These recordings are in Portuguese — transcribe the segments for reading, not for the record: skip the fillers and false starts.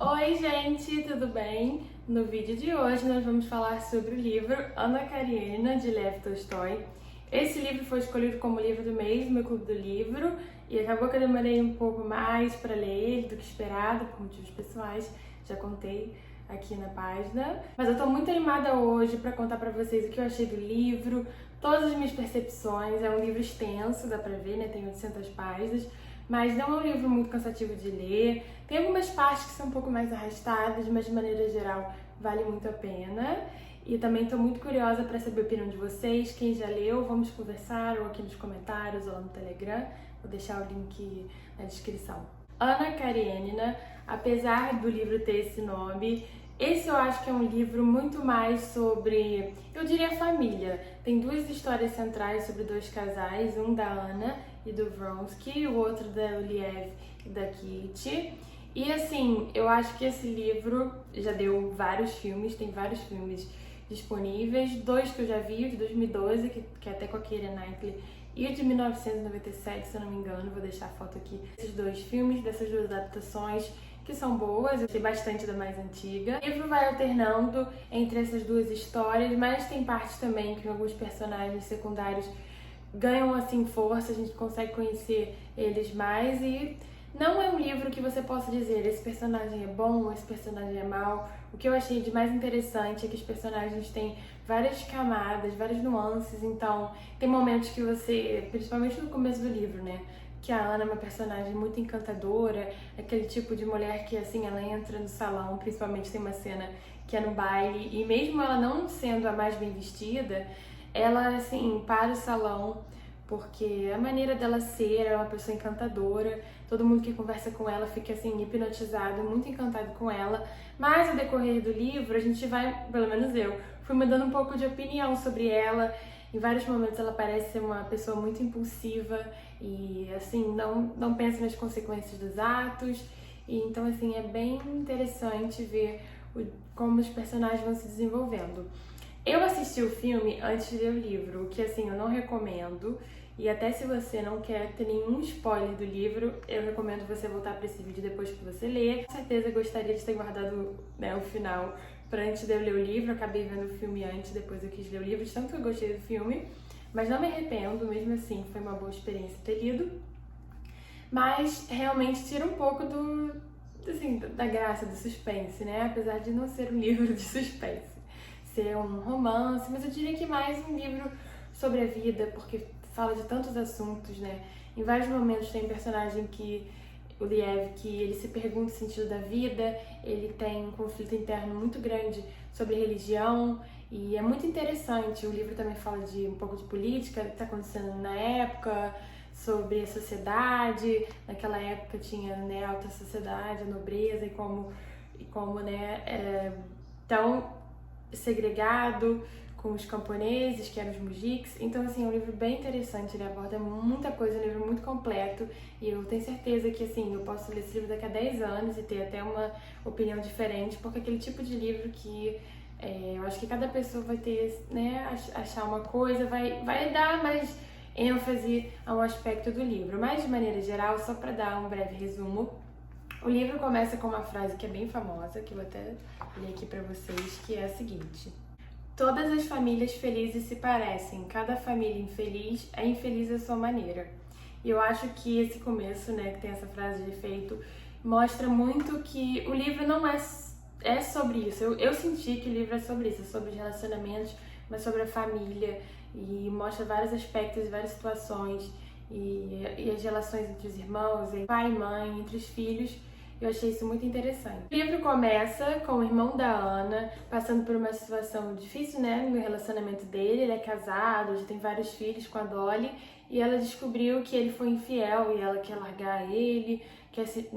Oi gente, tudo bem? No vídeo de hoje nós vamos falar sobre o livro Anna Karenina, de Lev Tolstói. Esse livro foi escolhido como livro do mês no meu clube do livro e acabou que eu demorei um pouco mais para ler ele do que esperado, por motivos pessoais, já contei aqui na página. Mas eu tô muito animada hoje para contar para vocês o que eu achei do livro, todas as minhas percepções. É um livro extenso, dá pra ver, né? Tem 800 páginas. Mas não é um livro muito cansativo de ler. Tem algumas partes que são um pouco mais arrastadas, mas de maneira geral vale muito a pena. E também estou muito curiosa para saber a opinião de vocês. Quem já leu, vamos conversar ou aqui nos comentários ou lá no Telegram. Vou deixar o link na descrição. Anna Karenina, apesar do livro ter esse nome, esse eu acho que é um livro muito mais sobre, eu diria, família. Tem duas histórias centrais sobre dois casais, um da Anna e do Vronsky, o outro da Liev e da Kitty. E assim, eu acho que esse livro já deu vários filmes, tem vários filmes disponíveis, dois que eu já vi, o de 2012, que é até com a Keira Knightley, e o de 1997, se eu não me engano, vou deixar a foto aqui. Esses dois filmes, dessas duas adaptações, que são boas, eu gostei bastante da mais antiga. O livro vai alternando entre essas duas histórias, mas tem partes também que alguns personagens secundários ganham assim força, a gente consegue conhecer eles mais e não é um livro que você possa dizer esse personagem é bom, esse personagem é mau. O que eu achei de mais interessante é que os personagens têm várias camadas, várias nuances, então tem momentos que você, principalmente no começo do livro, né, que a Anna é uma personagem muito encantadora, aquele tipo de mulher que assim, ela entra no salão, principalmente tem uma cena que é no baile, e mesmo ela não sendo a mais bem vestida, ela assim, para o salão, porque a maneira dela ser, ela é uma pessoa encantadora, todo mundo que conversa com ela fica assim, hipnotizado, muito encantado com ela, mas ao decorrer do livro a gente vai, pelo menos eu, fui mudando um pouco de opinião sobre ela. Em vários momentos ela parece ser uma pessoa muito impulsiva e assim, não pensa nas consequências dos atos. E então assim, é bem interessante ver como os personagens vão se desenvolvendo. Eu assisti o filme antes de ler o livro, o que assim, eu não recomendo. E até se você não quer ter nenhum spoiler do livro, eu recomendo você voltar para esse vídeo depois que você ler. Com certeza gostaria de ter guardado, né, o final para antes de eu ler o livro. Eu acabei vendo o filme antes, depois eu quis ler o livro, de tanto que eu gostei do filme. Mas não me arrependo, mesmo assim, foi uma boa experiência ter lido. Mas realmente tira um pouco assim, da graça, do suspense, né? Apesar de não ser um livro de suspense, ser um romance, mas eu diria que mais um livro sobre a vida, porque fala de tantos assuntos, né? Em vários momentos tem um personagem o Liev, que ele se pergunta o sentido da vida, ele tem um conflito interno muito grande sobre religião, e é muito interessante. O livro também fala de um pouco de política, que está acontecendo na época, sobre a sociedade. Naquela época tinha, né, a alta sociedade, a nobreza, e como né, era tão segregado com os camponeses, que eram os mujiks. Então, assim, é um livro bem interessante, ele aborda muita coisa, é um livro muito completo, e eu tenho certeza que, assim, eu posso ler esse livro daqui a 10 anos e ter até uma opinião diferente, porque é aquele tipo de livro que eu acho que cada pessoa vai ter, né, achar uma coisa, vai dar mais ênfase a um aspecto do livro. Mas, de maneira geral, só para dar um breve resumo, o livro começa com uma frase que é bem famosa, que eu vou até ler aqui para vocês, que é a seguinte: todas as famílias felizes se parecem, cada família infeliz é infeliz à sua maneira. E eu acho que esse começo, né, que tem essa frase de efeito, mostra muito que o livro não é sobre isso. Eu senti que o livro é sobre isso, é sobre os relacionamentos, mas sobre a família, e mostra vários aspectos e várias situações, e as relações entre os irmãos, entre pai e mãe, entre os filhos. Eu achei isso muito interessante. O livro começa com o irmão da Anna passando por uma situação difícil, né, no relacionamento dele. Ele é casado, já tem vários filhos com a Dolly, e ela descobriu que ele foi infiel e ela quer largar ele, quer se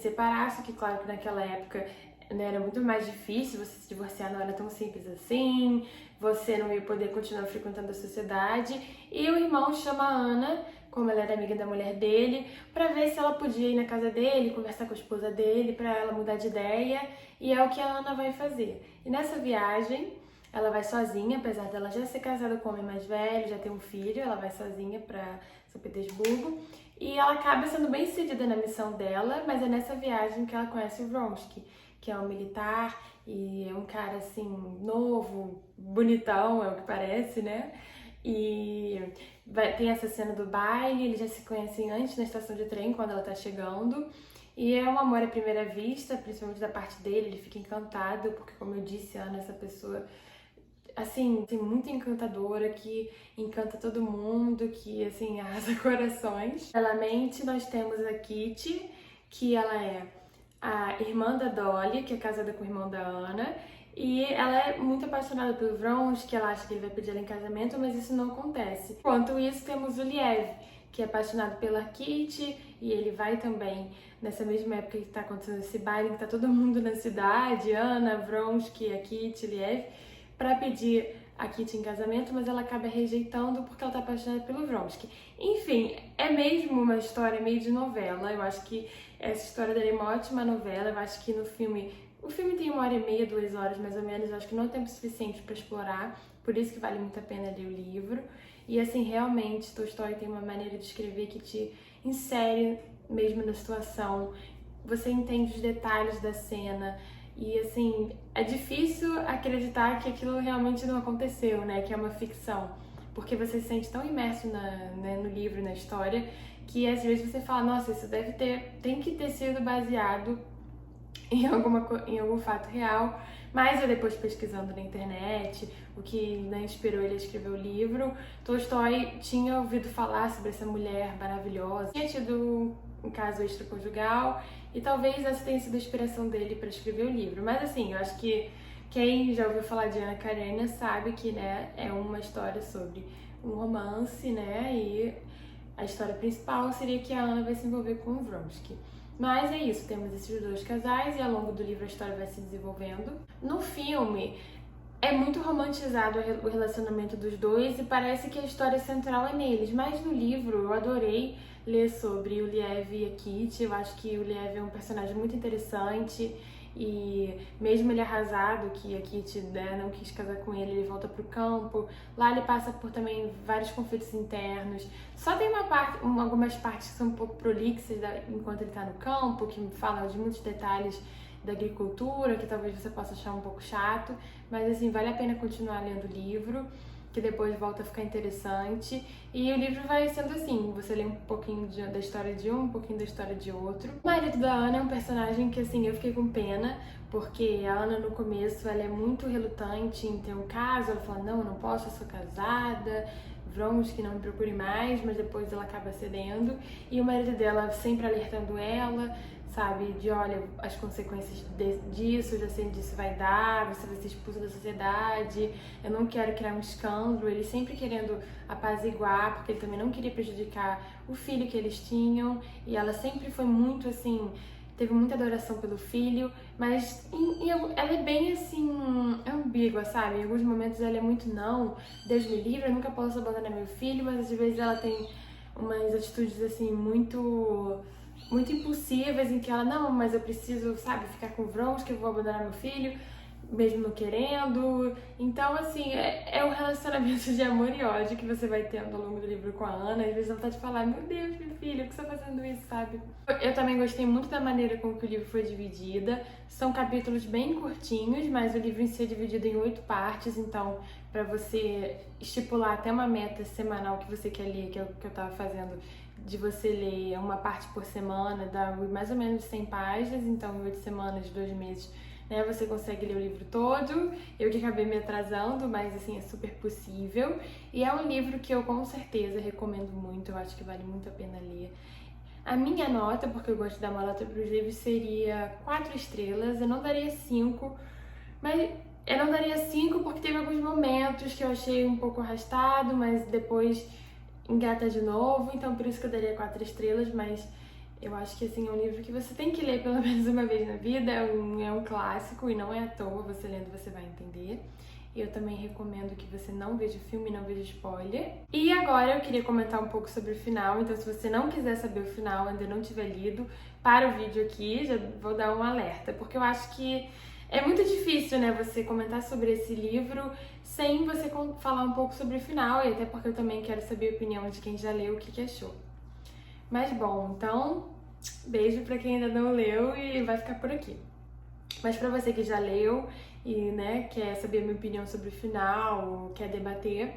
separar, só que claro que naquela época, né, era muito mais difícil, você se divorciar não era tão simples assim, você não ia poder continuar frequentando a sociedade, e o irmão chama a Anna, como ela era amiga da mulher dele, para ver se ela podia ir na casa dele, conversar com a esposa dele, para ela mudar de ideia, e é o que a Anna vai fazer. E nessa viagem, ela vai sozinha, apesar dela já ser casada com um homem mais velho, já ter um filho, ela vai sozinha para São Petersburgo, E ela acaba sendo bem sucedida na missão dela, mas é nessa viagem que ela conhece o Vronsky, que é um militar e é um cara assim, novo, bonitão, é o que parece, né? E tem essa cena do baile, eles já se conhecem antes na estação de trem, quando ela tá chegando. E é um amor à primeira vista, principalmente da parte dele, ele fica encantado, porque como eu disse, a Ana é essa pessoa assim, muito encantadora, que encanta todo mundo, que assim, arrasa corações. Paralelamente, nós temos a Kitty, que ela é a irmã da Dolly, que é casada com o irmão da Ana, e ela é muito apaixonada pelo Vronsky, que ela acha que ele vai pedir ela em casamento, mas isso não acontece. Enquanto isso, temos o Liev, que é apaixonado pela Kitty, e ele vai também nessa mesma época que tá acontecendo esse baile, que tá todo mundo na cidade, Ana, Vronsky, a Kitty, Liev, pra pedir a Kitty em casamento, mas ela acaba rejeitando porque ela tá apaixonada pelo Vronsky. Enfim, é mesmo uma história meio de novela. Eu acho que essa história dela é uma ótima novela. Eu acho que no filme... O filme tem 1h30, 2 horas mais ou menos. Eu acho que não é tempo suficiente pra explorar. Por isso que vale muito a pena ler o livro. E assim, realmente, Tolstói tem uma maneira de escrever que te insere mesmo na situação. Você entende os detalhes da cena. E assim, é difícil acreditar que aquilo realmente não aconteceu, né? Que é uma ficção. Porque você se sente tão imerso no livro, na história, que às vezes você fala, nossa, isso tem que ter sido baseado em algum fato real. Mas eu depois pesquisando na internet, o que inspirou ele a escrever o livro, Tolstói tinha ouvido falar sobre essa mulher maravilhosa, tinha tido um caso extraconjugal, e talvez essa tenha sido a inspiração dele para escrever o livro. Mas assim, eu acho que quem já ouviu falar de Ana Karenina sabe que, né, é uma história sobre um romance, né, e a história principal seria que a Ana vai se envolver com o Vronsky. Mas é isso, temos esses dois casais e ao longo do livro a história vai se desenvolvendo. No filme, é muito romantizado o relacionamento dos dois e parece que a história central é neles, mas no livro eu adorei ler sobre o Liev e a Kitty. Eu acho que o Liev é um personagem muito interessante e mesmo ele arrasado, que a Kitty, né, não quis casar com ele, ele volta pro campo. Lá ele passa por também vários conflitos internos. Só tem algumas partes que são um pouco prolixas enquanto ele tá no campo, que falam de muitos detalhes da agricultura, que talvez você possa achar um pouco chato, mas assim, vale a pena continuar lendo o livro, que depois volta a ficar interessante. E o livro vai sendo assim, você lê um pouquinho da história de um pouquinho da história de outro. O marido da Ana é um personagem que assim, eu fiquei com pena, porque a Ana no começo, ela é muito relutante em ter um caso, ela fala, não, eu não posso, eu sou casada, Vronsky, não me procure mais, mas depois ela acaba cedendo, e o marido dela sempre alertando ela, sabe, de olha, as consequências disso, já sei onde isso vai dar, você vai ser expulsa da sociedade, eu não quero criar um escândalo, ele sempre querendo apaziguar, porque ele também não queria prejudicar o filho que eles tinham, e ela sempre foi muito assim, teve muita adoração pelo filho, mas ela é bem assim, ambígua, sabe? Em alguns momentos ela é muito não, Deus me livre, eu nunca posso abandonar meu filho, mas às vezes ela tem umas atitudes assim muito impulsivas, em que ela, não, mas eu preciso, sabe, ficar com o Vronsky, eu vou abandonar meu filho, mesmo não querendo. Então, assim, é um relacionamento de amor e ódio que você vai tendo ao longo do livro com a Ana. Às vezes ela tá te falando, meu Deus, meu filho, por que você tá fazendo isso, sabe? Eu também gostei muito da maneira com que o livro foi dividido. São capítulos bem curtinhos, mas o livro em si é dividido em 8 partes, então pra você estipular até uma meta semanal que você quer ler, que é o que eu tava fazendo, de você ler uma parte por semana, dá mais ou menos 100 páginas, então em 8 semanas, 2 meses, né, você consegue ler o livro todo. Eu que acabei me atrasando, mas assim, é super possível. E é um livro que eu com certeza recomendo muito, eu acho que vale muito a pena ler. A minha nota, porque eu gosto de dar uma nota para os livros, seria 4 estrelas, eu não daria 5, mas eu não daria 5 porque teve alguns momentos que eu achei um pouco arrastado, mas depois engata de novo, então por isso que eu daria 4 estrelas, mas eu acho que assim, é um livro que você tem que ler pelo menos uma vez na vida, é um clássico e não é à toa, você lendo você vai entender. Eu também recomendo que você não veja o filme, não veja spoiler. E agora eu queria comentar um pouco sobre o final, então se você não quiser saber o final, ainda não tiver lido, para o vídeo aqui, já vou dar um alerta, porque eu acho que é muito difícil, né, você comentar sobre esse livro sem você falar um pouco sobre o final, e até porque eu também quero saber a opinião de quem já leu, o que achou. Mas bom, então, beijo pra quem ainda não leu e vai ficar por aqui. Mas pra você que já leu e, né, quer saber a minha opinião sobre o final, ou quer debater,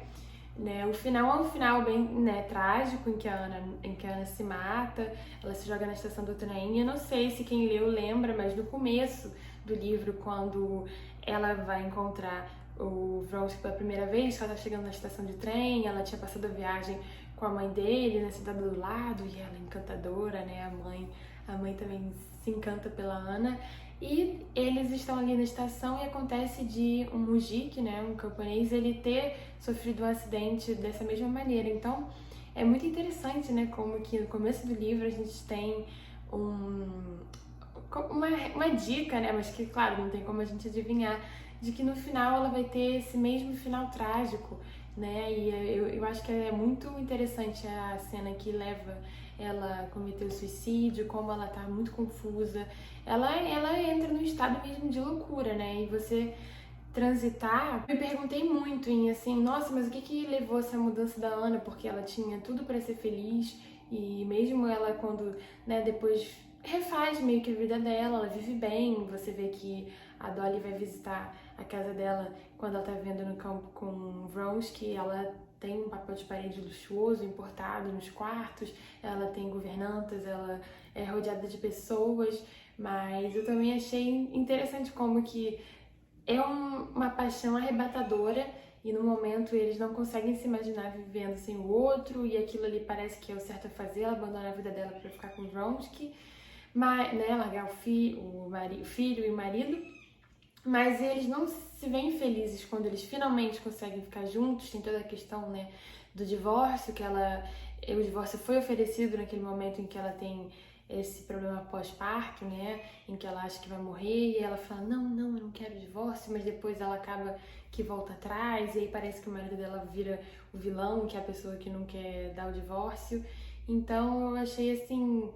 né, o final é um final bem, né, trágico, em que a Ana se mata, ela se joga na estação do trem. Eu não sei se quem leu lembra, mas no começo do livro, quando ela vai encontrar o Vronsky pela primeira vez, que ela tá chegando na estação de trem, ela tinha passado a viagem com a mãe dele na cidade do lado, e ela é encantadora, né, a mãe também se encanta pela Ana. E eles estão ali na estação e acontece de um mujik, né, um camponês, ele ter sofrido um acidente dessa mesma maneira. Então, é muito interessante, né, como que no começo do livro a gente tem uma dica, né, mas que, claro, não tem como a gente adivinhar, de que no final ela vai ter esse mesmo final trágico, né, e eu acho que é muito interessante a cena que leva ela a cometer o suicídio, como ela tá muito confusa, ela entra num estado mesmo de loucura, né, e você transitar, me perguntei muito em assim, nossa, mas o que levou essa mudança da Ana, porque ela tinha tudo para ser feliz e mesmo ela quando, né, depois refaz meio que a vida dela, ela vive bem, você vê que a Dolly vai visitar a casa dela quando ela tá vivendo no campo com o Vronsky, ela tem um papel de parede luxuoso, importado nos quartos, ela tem governantas, ela é rodeada de pessoas, mas eu também achei interessante como que é uma paixão arrebatadora e no momento eles não conseguem se imaginar vivendo sem o outro e aquilo ali parece que é o certo a fazer, ela abandona a vida dela para ficar com o Vronsky, mas, né, largar o filho e o marido, mas eles não se veem felizes quando eles finalmente conseguem ficar juntos. Tem toda a questão, né, do divórcio, o divórcio foi oferecido naquele momento em que ela tem esse problema pós-parto, né, em que ela acha que vai morrer e ela fala, não, eu não quero divórcio, mas depois ela acaba que volta atrás e aí parece que o marido dela vira o vilão, que é a pessoa que não quer dar o divórcio. Então eu achei assim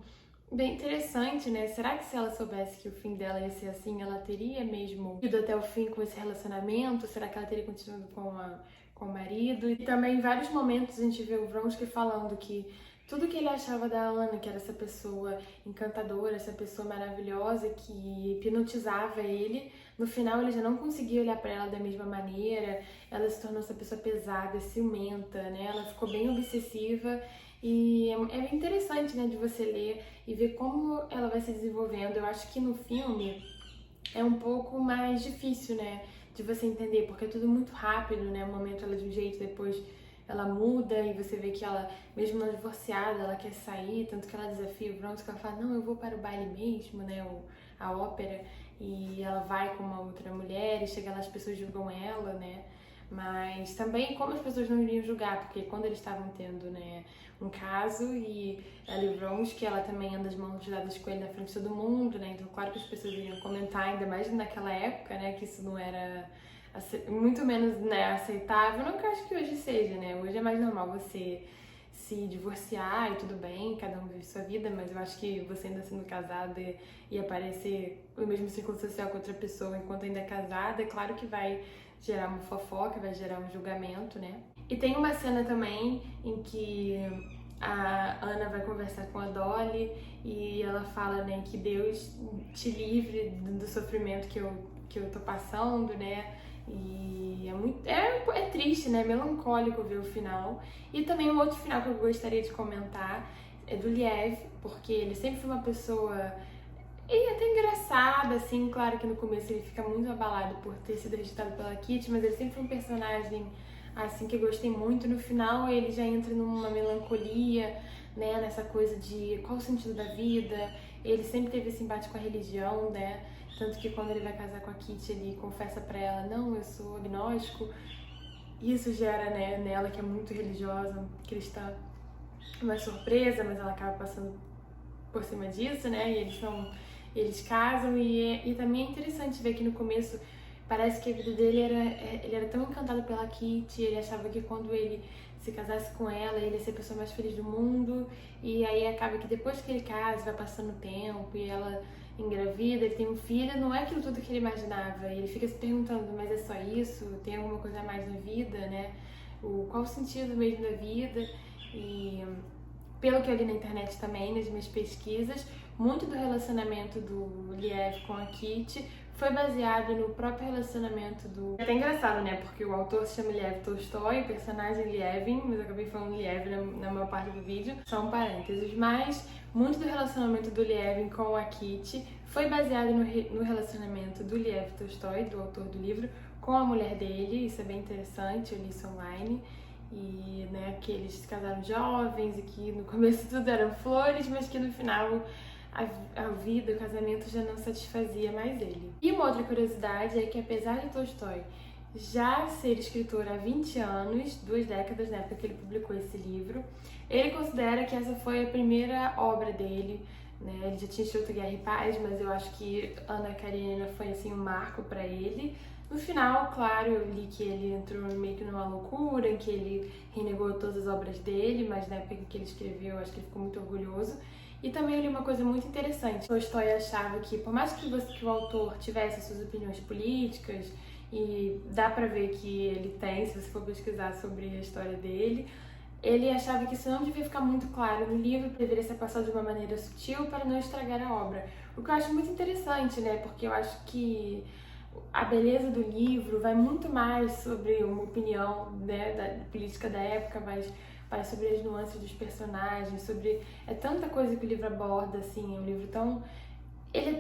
bem interessante, né? Será que se ela soubesse que o fim dela ia ser assim, ela teria mesmo ido até o fim com esse relacionamento? Será que ela teria continuado com o marido? E também em vários momentos a gente vê o Vronsky falando que tudo que ele achava da Ana, que era essa pessoa encantadora, essa pessoa maravilhosa que hipnotizava ele, no final ele já não conseguia olhar para ela da mesma maneira, ela se tornou essa pessoa pesada, ciumenta, né? Ela ficou bem obsessiva e é bem interessante, né, de você ler e ver como ela vai se desenvolvendo. Eu acho que no filme é um pouco mais difícil, né, de você entender, porque é tudo muito rápido, né, um momento ela é de um jeito, depois ela muda e você vê que ela, mesmo não divorciada, ela quer sair, tanto que ela desafia o Vronsky, ela fala, não, eu vou para o baile mesmo, né, a ópera, e ela vai com uma outra mulher e chega lá as pessoas julgam ela, né, mas também como as pessoas não iriam julgar, porque quando eles estavam tendo, né, um caso e ela e o Vronsky, ela também anda de mãos dadas com ele na frente de todo mundo, né, então claro que as pessoas iriam comentar, ainda mais naquela época, né, que isso não era muito menos, né, aceitável, não que eu acho que hoje seja, né, hoje é mais normal você se divorciar e tudo bem, cada um vive sua vida, mas eu acho que você ainda sendo casada e aparecer no mesmo círculo social com outra pessoa enquanto ainda é casada, é claro que vai gerar uma fofoca, vai gerar um julgamento, né. E tem uma cena também em que a Ana vai conversar com a Dolly e ela fala, né, que Deus te livre do sofrimento que eu tô passando, né, e é triste, né, melancólico ver o final. E também um outro final que eu gostaria de comentar é do Liev, porque ele sempre foi uma pessoa e até engraçada, assim, claro que no começo ele fica muito abalado por ter sido rejeitado pela Kitty, mas ele sempre foi um personagem, assim, que eu gostei muito. No final ele já entra numa melancolia, né, nessa coisa de qual o sentido da vida. Ele sempre teve esse embate com a religião, né, tanto que quando ele vai casar com a Kitty, ele confessa pra ela, não, eu sou agnóstico. Isso gera, né, nela, que é muito religiosa, cristã, uma surpresa, mas ela acaba passando por cima disso, né, e eles casam e também é interessante ver que no começo parece que a vida dele ele era tão encantado pela Kitty, ele achava que quando ele se casasse com ela, ele ia ser a pessoa mais feliz do mundo, e aí acaba que depois que ele casa, vai passando o tempo e ela engravida, ele tem um filho, não é aquilo tudo que ele imaginava, e ele fica se perguntando, mas é só isso? Tem alguma coisa a mais na vida, né? Qual o sentido mesmo da vida? E pelo que eu li na internet também, nas minhas pesquisas, muito do relacionamento do Liev com a Kitty foi baseado no próprio relacionamento do... É até engraçado, né? Porque o autor se chama Lev Tolstói, o personagem Lievin, mas eu acabei falando Liev na maior parte do vídeo, são parênteses. Mas muito do relacionamento do Lievin com a Kitty foi baseado no relacionamento do Lev Tolstói, do autor do livro, com a mulher dele. Isso é bem interessante, eu li isso online. E, né, que eles se casaram jovens e que no começo tudo eram flores, mas que no final a vida, o casamento já não satisfazia mais ele. E uma outra curiosidade é que, apesar de Tolstói já ser escritor há 20 anos, 2 décadas na época que ele publicou esse livro, ele considera que essa foi a primeira obra dele, né? Ele já tinha escrito Guerra e Paz, mas eu acho que Ana Karenina foi assim um marco para ele. No final, claro, eu li que ele entrou meio que numa loucura, em que ele renegou todas as obras dele, mas na época que ele escreveu, eu acho que ele ficou muito orgulhoso. E também eu li uma coisa muito interessante. Tolstói achava que, por mais que o autor tivesse suas opiniões políticas, e dá pra ver que ele tem, se você for pesquisar sobre a história dele, ele achava que isso não devia ficar muito claro no livro, deveria ser passado de uma maneira sutil para não estragar a obra. O que eu acho muito interessante, né? Porque eu acho que a beleza do livro vai muito mais sobre uma opinião, né, da política da época, mas vai sobre as nuances dos personagens, sobre... É tanta coisa que o livro aborda, assim, é um livro tão... Ele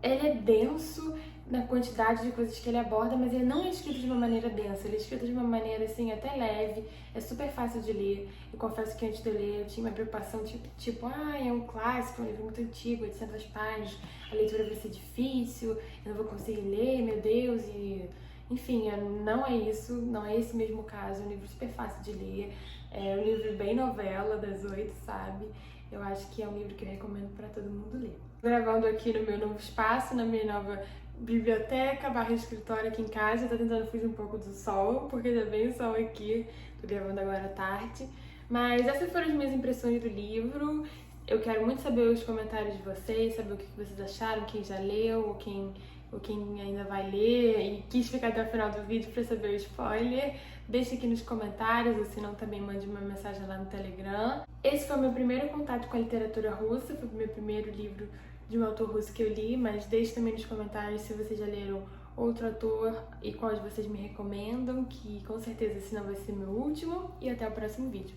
é denso na quantidade de coisas que ele aborda, mas ele não é escrito de uma maneira densa, ele é escrito de uma maneira, assim, até leve, é super fácil de ler. Eu confesso que antes de eu ler eu tinha uma preocupação, é um clássico, é um livro muito antigo, 800 páginas, a leitura vai ser difícil, eu não vou conseguir ler, meu Deus, e... Enfim, não é isso, não é esse mesmo caso, é um livro super fácil de ler, é um livro bem novela das 8, sabe? Eu acho que é um livro que eu recomendo para todo mundo ler. Gravando aqui no meu novo espaço, na minha nova biblioteca / escritório aqui em casa. Eu tô tentando fugir um pouco do sol, porque já vem o sol aqui, tô gravando agora à tarde. Mas essas foram as minhas impressões do livro. Eu quero muito saber os comentários de vocês, saber o que vocês acharam, quem já leu, ou quem ainda vai ler e quis ficar até o final do vídeo para saber o spoiler. Deixe aqui nos comentários, ou se não também mande uma mensagem lá no Telegram. Esse foi o meu primeiro contato com a literatura russa, foi o meu primeiro livro de um autor russo que eu li, mas deixe também nos comentários se vocês já leram outro autor e quais vocês me recomendam, que com certeza esse não vai ser meu último, e até o próximo vídeo.